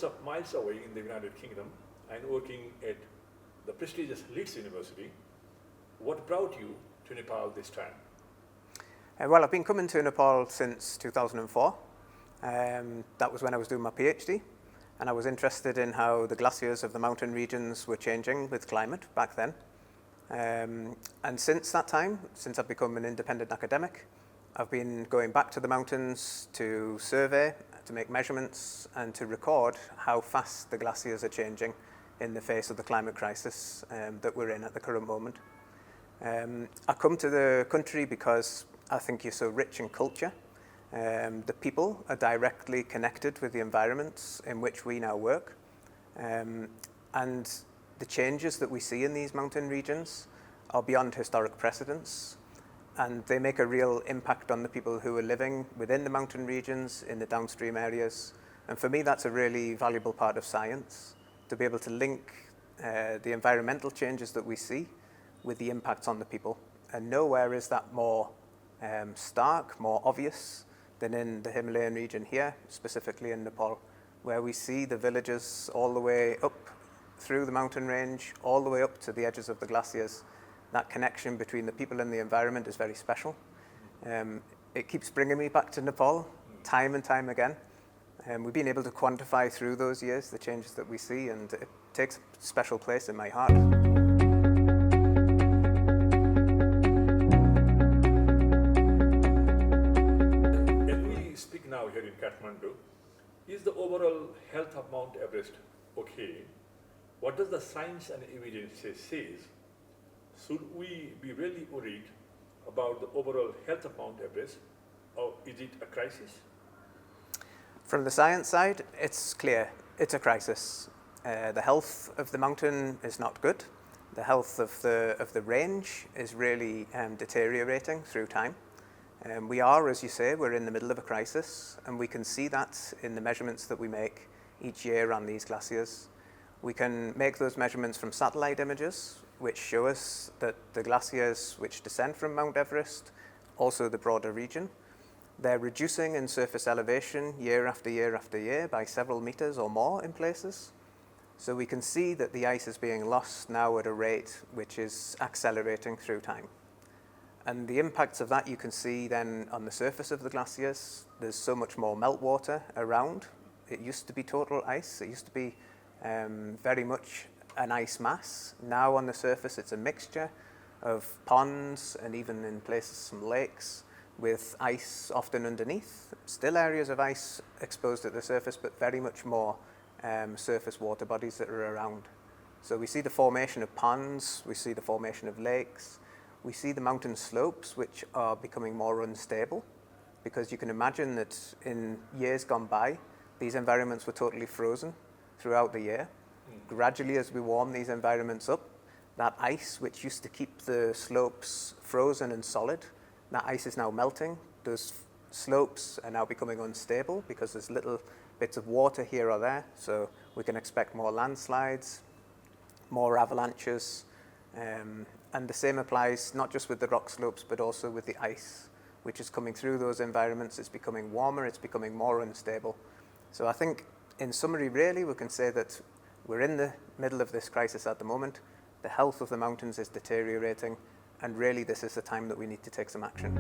thousands of miles away in the United Kingdom and working at the prestigious Leeds University. What brought you to Nepal this time? Well, I've been coming to Nepal since 2004. That was when I was doing my PhD, and I was interested in how the glaciers of the mountain regions were changing with climate back then. And since that time, since I've become an independent academic, I've been going back to the mountains to survey, to make measurements, and to record how fast the glaciers are changing in the face of the climate crisis that we're in at the current moment. I come to the country because I think you're so rich in culture. The people are directly connected with the environments in which we now work. And the changes that we see in these mountain regions are beyond historic precedents, and they make a real impact on the people who are living within the mountain regions, in the downstream areas. And for me, that's a really valuable part of science, to be able to link the environmental changes that we see with the impacts on the people. And nowhere is that more stark, more obvious than in the Himalayan region here, specifically in Nepal, where we see the villages all the way up through the mountain range, all the way up to the edges of the glaciers. That connection between the people and the environment is very special. It keeps bringing me back to Nepal time and time again. We've been able to quantify through those years the changes that we see, and it takes a special place in my heart. When we speak now here in Kathmandu, is the overall health of Mount Everest okay? What does the science and evidence says? Should we be really worried about the overall health of Mount Everest, or is it a crisis? From the science side, it's clear, it's a crisis. The health of the mountain is not good. The health of the range is really deteriorating through time. We are, as you say, we're in the middle of a crisis, and we can see that in the measurements that we make each year on these glaciers. We can make those measurements from satellite images, which show us that the glaciers which descend from Mount Everest, also the broader region, they're reducing in surface elevation year after year after year by several meters or more in places. So we can see that the ice is being lost now at a rate which is accelerating through time. And the impacts of that you can see then on the surface of the glaciers. There's so much more meltwater around. It used to be total ice. It used to be very much an ice mass. Now on the surface it's a mixture of ponds and even in places some lakes with ice often underneath. Still areas of ice exposed at the surface, but very much more surface water bodies that are around. So we see the formation of ponds, we see the formation of lakes, we see the mountain slopes which are becoming more unstable, because you can imagine that in years gone by these environments were totally frozen throughout the year. Gradually, as we warm these environments up, that ice which used to keep the slopes frozen and solid, that ice is now melting. Those slopes are now becoming unstable because there's little bits of water here or there, so we can expect more landslides, more avalanches, and the same applies not just with the rock slopes but also with the ice which is coming through those environments. It's becoming warmer, it's becoming more unstable. So I think in summary really we can say that we're in the middle of this crisis at the moment. The health of the mountains is deteriorating, and really this is the time that we need to take some action.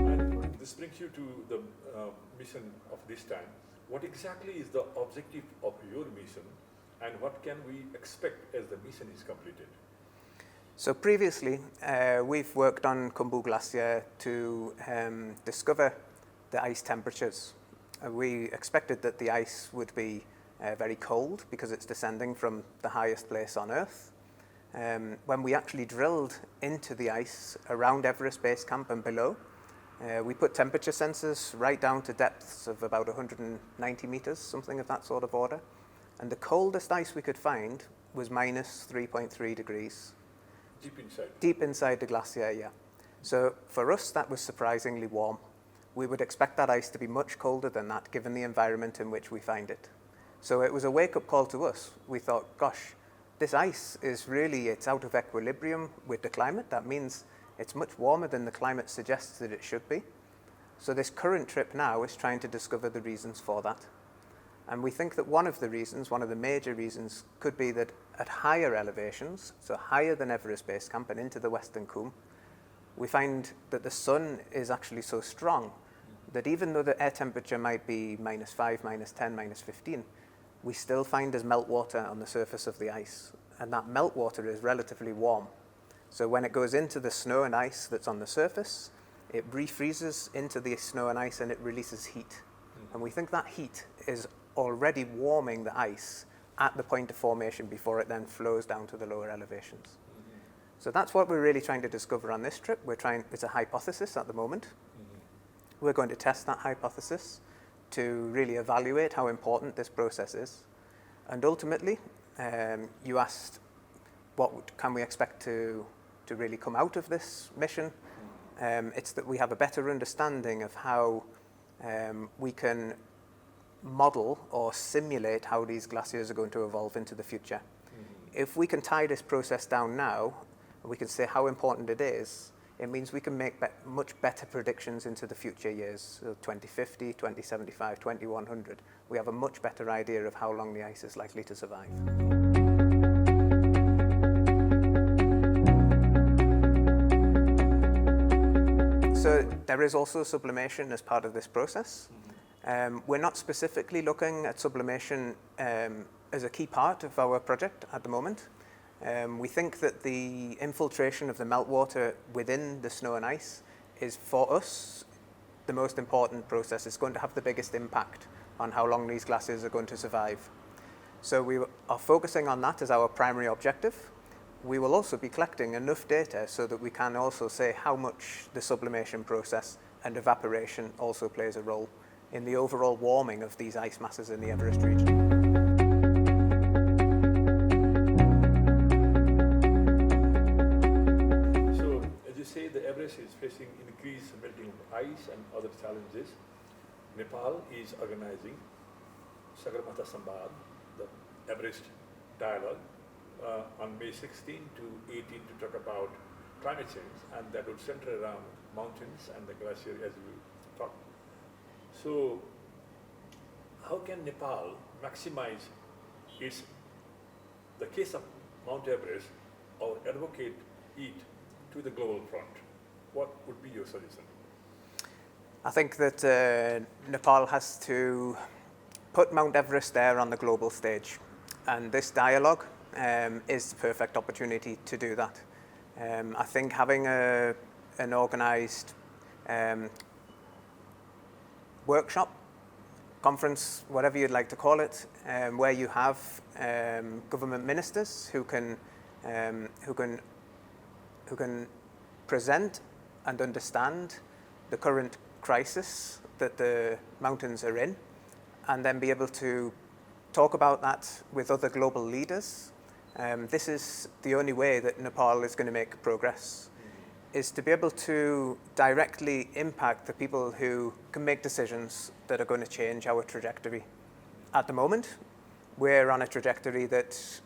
And this brings you to the mission of this time. What exactly is the objective of your mission, and what can we expect as the mission is completed? So previously, we've worked on Khumbu Glacier to discover the ice temperatures. We expected that the ice would be very cold because it's descending from the highest place on Earth. When we actually drilled into the ice around Everest Base Camp and below, we put temperature sensors right down to depths of about 190 meters, something of that sort of order. And the coldest ice we could find was minus 3.3 degrees. Deep inside? Deep inside the glacier, yeah. So for us, that was surprisingly warm. We would expect that ice to be much colder than that, given the environment in which we find it. So it was a wake-up call to us. We thought, gosh, this ice is really, it's out of equilibrium with the climate. That means It's much warmer than the climate suggests that it should be. So this current trip now is trying to discover the reasons for that. And we think that one of the major reasons, could be that at higher elevations, so higher than Everest Base Camp and into the Western Cwm, we find that the sun is actually so strong that even though the air temperature might be -5, -10, -15, we still find there's meltwater on the surface of the ice. And that meltwater is relatively warm. So when it goes into the snow and ice that's on the surface, it refreezes into the snow and ice and it releases heat. And we think that heat is already warming the ice at the point of formation before it then flows down to the lower elevations. So that's what we're really trying to discover on this trip. It's a hypothesis at the moment. We're going to test that hypothesis to really evaluate how important this process is. And ultimately, you asked, can we expect to really come out of this mission? It's that we have a better understanding of how we can model or simulate how these glaciers are going to evolve into the future. If we can tie this process down now, we can say how important it is, it means we can make much better predictions into the future years, so 2050, 2075, 2100. We have a much better idea of how long the ice is likely to survive. So there is also sublimation as part of this process. We're not specifically looking at sublimation as a key part of our project at the moment. We think that the infiltration of the meltwater within the snow and ice is, for us, the most important process. It's going to have the biggest impact on how long these glaciers are going to survive. So we are focusing on that as our primary objective. We will also be collecting enough data so that we can also say how much the sublimation process and evaporation also plays a role in the overall warming of these ice masses in the Everest region. So, as you say, the Everest is facing increased melting of ice and other challenges. Nepal is organizing Sagarmatha Sambad, the Everest dialogue, on May 16 to 18 to talk about climate change, and that would center around mountains and the glacier as we talked. So, how can Nepal maximize the case of Mount Everest, or advocate it to the global front? What would be your suggestion? I think that Nepal has to put Mount Everest there on the global stage, and this dialogue is the perfect opportunity to do that. I think having an organised workshop, conference, whatever you'd like to call it, where you have government ministers who can present and understand the current crisis that the mountains are in, and then be able to talk about that with other global leaders. This is the only way that Nepal is going to make progress, is to be able to directly impact the people who can make decisions that are going to change our trajectory. At the moment, we're on a trajectory that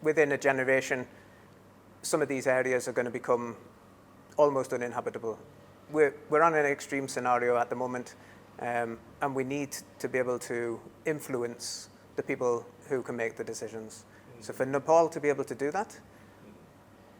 within a generation, some of these areas are going to become almost uninhabitable. We're on an extreme scenario at the moment, and we need to be able to influence the people who can make the decisions. So for Nepal to be able to do that,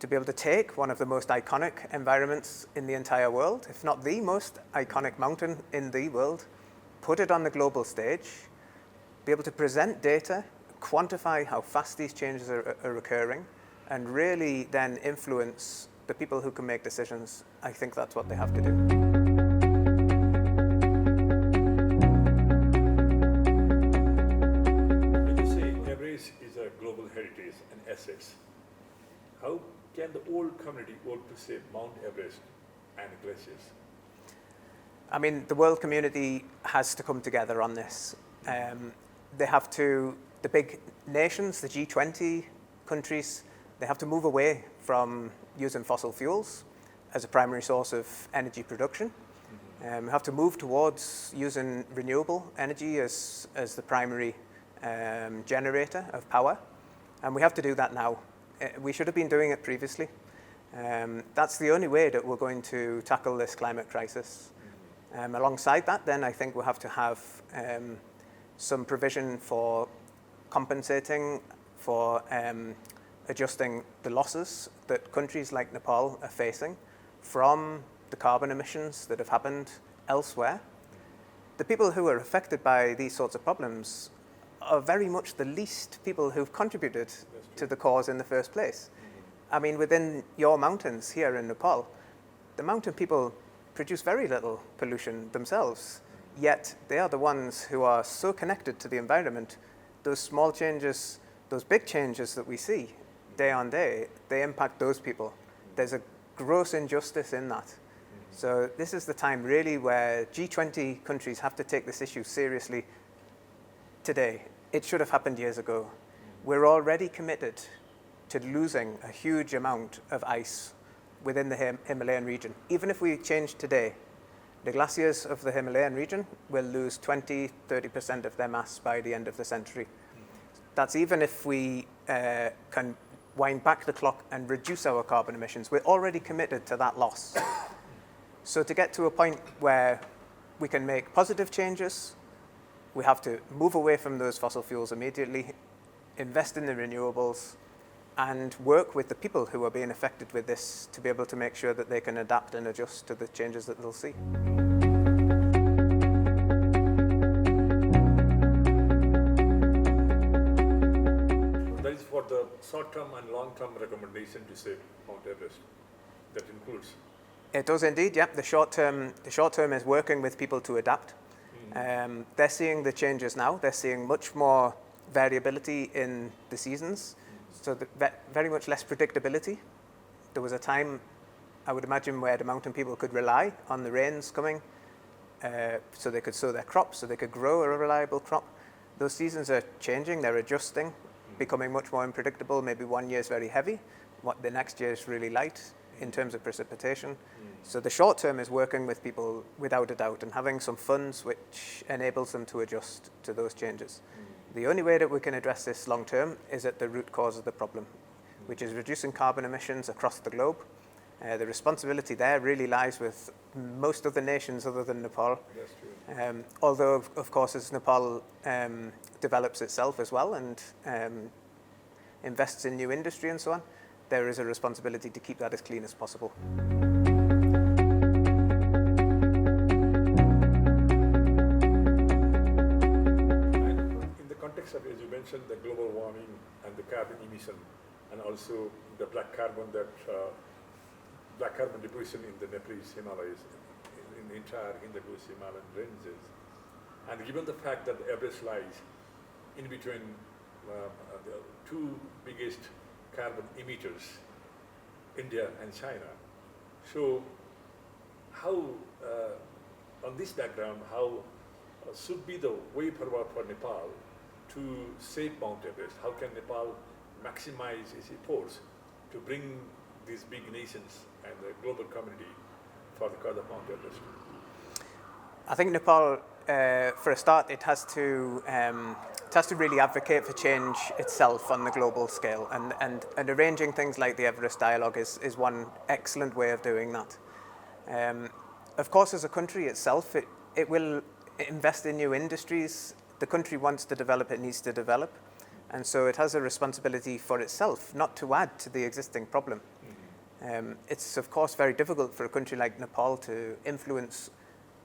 to be able to take one of the most iconic environments in the entire world, if not the most iconic mountain in the world, put it on the global stage, be able to present data, quantify how fast these changes are occurring, and really then influence the people who can make decisions. I think that's what they have to do. When you say Everest is a global heritage and assets, how can the old community work to save Mount Everest and glaciers? I mean, the world community has to come together on this. The big nations, the G20 countries, they have to move away from using fossil fuels as a primary source of energy production. We have to move towards using renewable energy as the primary generator of power. And we have to do that now. We should have been doing it previously. That's the only way that we're going to tackle this climate crisis. Alongside that, then, I think we'll have to have some provision for compensating for adjusting the losses that countries like Nepal are facing from the carbon emissions that have happened elsewhere. The people who are affected by these sorts of problems are very much the least people who've contributed to the cause in the first place. I mean, within your mountains here in Nepal, the mountain people produce very little pollution themselves, yet they are the ones who are so connected to the environment. Those small changes, those big changes that we see day on day, they impact those people. There's a gross injustice in that. So this is the time really where G20 countries have to take this issue seriously today. It should have happened years ago. We're already committed to losing a huge amount of ice within the Himalayan region. Even if we change today, the glaciers of the Himalayan region will lose 20-30% of their mass by the end of the century. That's even if we can wind back the clock and reduce our carbon emissions. We're already committed to that loss. So to get to a point where we can make positive changes, we have to move away from those fossil fuels immediately, invest in the renewables, and work with the people who are being affected with this to be able to make sure that they can adapt and adjust to the changes that they'll see. That is for the short-term and long-term recommendation to save Mount Everest. That includes. It does indeed, yeah. The short term is working with people to adapt. They're seeing the changes now. They're seeing much more variability in the seasons, so very much less predictability. There was a time, I would imagine, where the mountain people could rely on the rains coming so they could sow their crops, so they could grow a reliable crop. Those seasons are changing, they're adjusting, becoming much more unpredictable. Maybe one year is very heavy, the next year is really light in terms of precipitation. So the short term is working with people without a doubt and having some funds which enables them to adjust to those changes. The only way that we can address this long term is at the root cause of the problem, which is reducing carbon emissions across the globe. The responsibility there really lies with most of the nations other than Nepal. That's true. Although, of course, as Nepal develops itself as well and invests in new industry and so on, there is a responsibility to keep that as clean as possible. In the context of, as you mentioned, the global warming and the carbon emission, and also the black carbon deposition in the Nepalese Himalayas, in the entire Indus Himalayan ranges, and given the fact that Everest lies in between the two biggest carbon emitters, India and China. So how, on this background, how should be the way forward for Nepal to save Mount Everest? How can Nepal maximize its efforts to bring these big nations and the global community for the cause of Mount Everest? I think Nepal, for a start, it has to really advocate for change itself on the global scale, and arranging things like the Everest Dialogue is one excellent way of doing that. Of course, as a country itself, it will invest in new industries. The country wants to develop, it needs to develop, and so it has a responsibility for itself not to add to the existing problem. It's of course very difficult for a country like Nepal to influence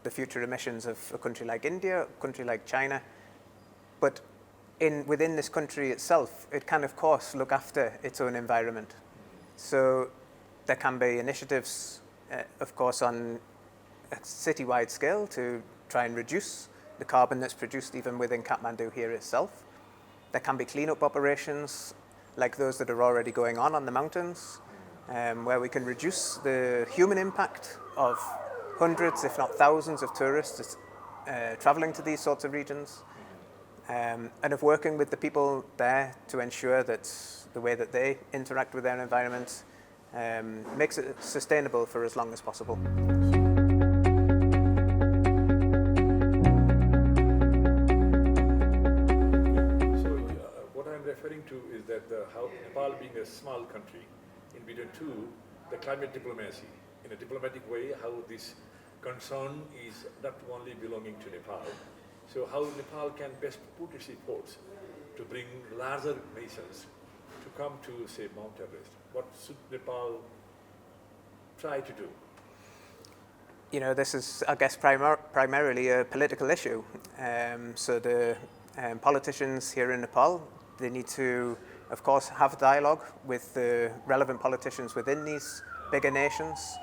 the future emissions of a country like India, a country like China, but within this country itself, it can of course look after its own environment. So there can be initiatives, of course, on a citywide scale to try and reduce the carbon that's produced even within Kathmandu here itself. There can be cleanup operations like those that are already going on the mountains, where we can reduce the human impact of hundreds, if not thousands, of tourists traveling to these sorts of regions, and of working with the people there to ensure that the way that they interact with their environment makes it sustainable for as long as possible. What I'm referring to is that how Nepal, being a small country in between two the climate diplomacy, in a diplomatic way, how this concern is not only belonging to Nepal, so how Nepal can best put its efforts to bring larger nations to come to, say, Mount Everest. What should Nepal try to do? You know, this is, I guess, primarily a political issue. So the politicians here in Nepal, they need to, of course, have dialogue with the relevant politicians within these bigger nations.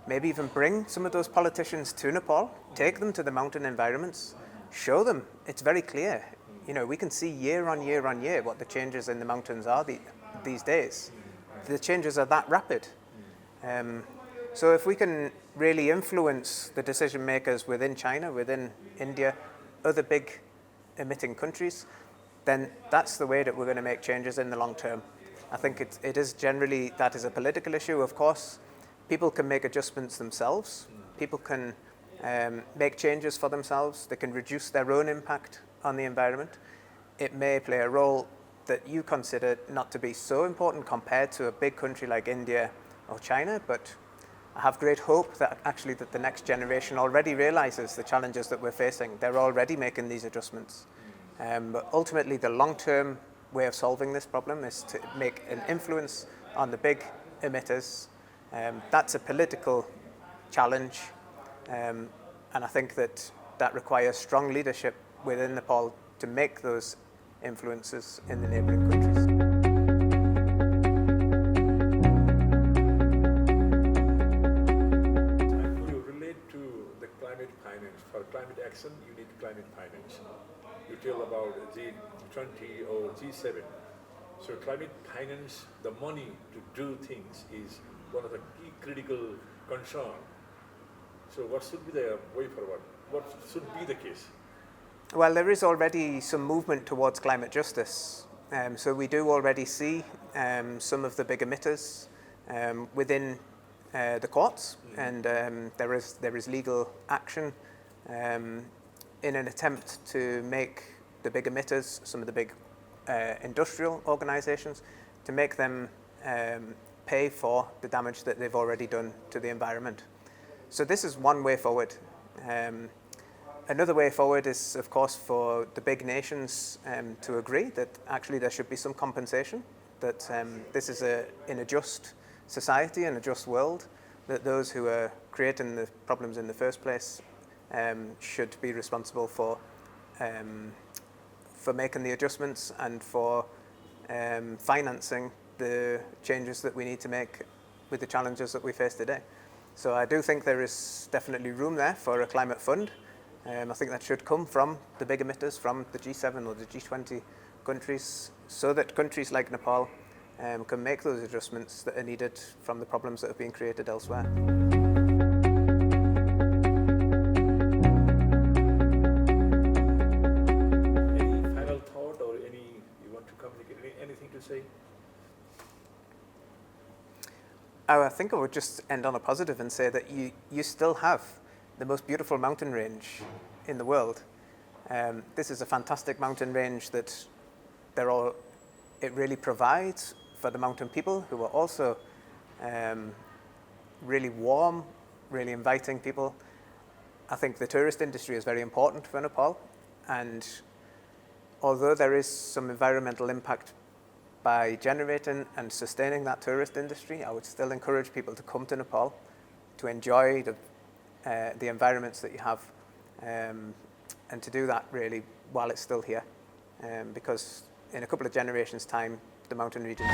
Maybe even bring some of those politicians to Nepal, take them to the mountain environments, show them. It's very clear. You know, we can see year on year on year what the changes in the mountains are these days. The changes are that rapid. So if we can really influence the decision makers within China, within India, other big emitting countries, then that's the way that we're going to make changes in the long term. I think it is generally, that is a political issue, of course. People can make adjustments themselves. People can make changes for themselves. They can reduce their own impact on the environment. It may play a role that you consider not to be so important compared to a big country like India or China, but I have great hope that actually that the next generation already realizes the challenges that we're facing. They're already making these adjustments. But ultimately, the long-term way of solving this problem is to make an influence on the big emitters. That's a political challenge, and I think that requires strong leadership within Nepal to make those influences in the neighboring countries. And you relate to the climate finance. For climate action, you need climate finance. You tell about G20 or G7. So climate finance, the money to do things is one of the key critical concern. So what should be the way forward? What should be the case? Well, there is already some movement towards climate justice. So we do already see some of the big emitters within the courts, and there is legal action in an attempt to make the big emitters, some of the big industrial organizations, to make them pay for the damage that they've already done to the environment. So this is one way forward. Another way forward is, of course, for the big nations to agree that actually there should be some compensation, that this is in a just society, in a just world, that those who are creating the problems in the first place should be responsible for making the adjustments and for financing the changes that we need to make with the challenges that we face today. So I do think there is definitely room there for a climate fund. I think that should come from the big emitters, from the G7 or the G20 countries, so that countries like Nepal can make those adjustments that are needed from the problems that have been created elsewhere. Any final thought or you want to communicate, anything to say? I think I would just end on a positive and say that you still have the most beautiful mountain range in the world. This is a fantastic mountain range that it really provides for the mountain people, who are also really warm, really inviting people. I think the tourist industry is very important for Nepal, and although there is some environmental impact by generating and sustaining that tourist industry, I would still encourage people to come to Nepal to enjoy the environments that you have, and to do that really while it's still here, because in a couple of generations' time, the mountain region